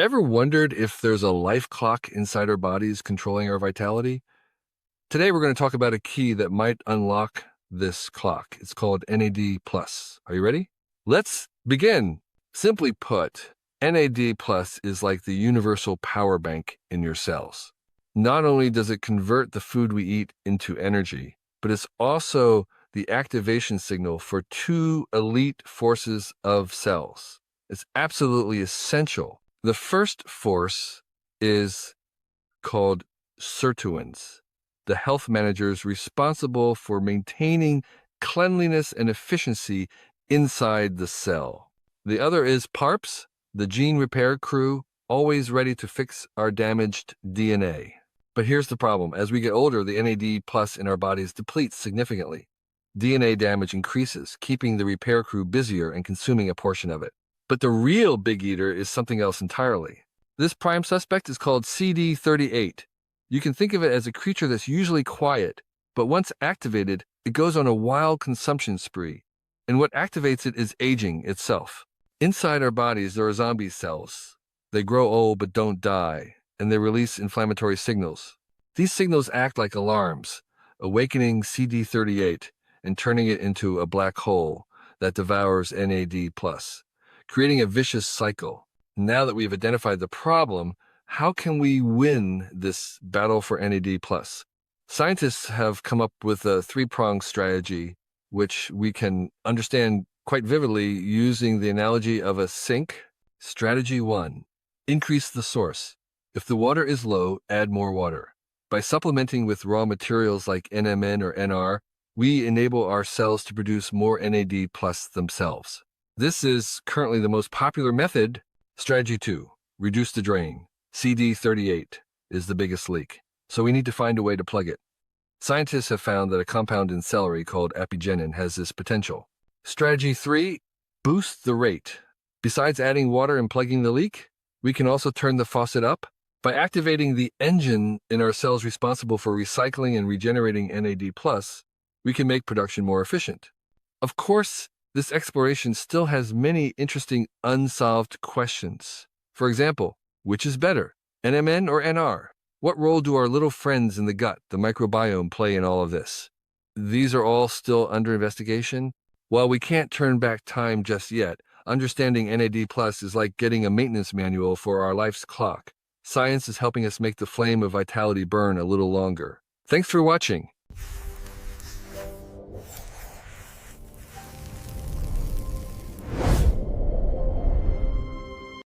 Ever wondered if there's a life clock inside our bodies controlling our vitality? Today, we're going to talk about a key that might unlock this clock. It's called NAD+. Are you ready? Let's begin. Simply put, NAD+ is like the universal power bank in your cells. Not only does it convert the food we eat into energy, but it's also the activation signal for two elite forces of cells. It's absolutely essential. The first force is called sirtuins, the health managers responsible for maintaining cleanliness and efficiency inside the cell. The other is PARPs, the gene repair crew, always ready to fix our damaged DNA. But here's the problem. As we get older, the NAD plus in our bodies depletes significantly. DNA damage increases, keeping the repair crew busier and consuming a portion of it. But the real big eater is something else entirely. This prime suspect is called CD38. You can think of it as a creature that's usually quiet, but once activated, it goes on a wild consumption spree. And what activates it is aging itself. Inside our bodies, there are zombie cells. They grow old but don't die, and they release inflammatory signals. These signals act like alarms, awakening CD38 and turning it into a black hole that devours NAD+, creating a vicious cycle. Now that we've identified the problem, how can we win this battle for NAD+? Scientists have come up with a three-pronged strategy, which we can understand quite vividly using the analogy of a sink. Strategy 1, increase the source. If the water is low, add more water. By supplementing with raw materials like NMN or NR, we enable our cells to produce more NAD+ themselves. This is currently the most popular method. Strategy 2, reduce the drain. CD38 is the biggest leak, so we need to find a way to plug it. Scientists have found that a compound in celery called apigenin has this potential. Strategy 3, boost the rate. Besides adding water and plugging the leak, we can also turn the faucet up by activating the engine in our cells responsible for recycling and regenerating NAD+. We can make production more efficient. Of course, this exploration still has many interesting unsolved questions. For example, which is better, NMN or NR? What role do our little friends in the gut, the microbiome, play in all of this? These are all still under investigation. While we can't turn back time just yet, understanding NAD+ is like getting a maintenance manual for our life's clock. Science is helping us make the flame of vitality burn a little longer. Thanks for watching.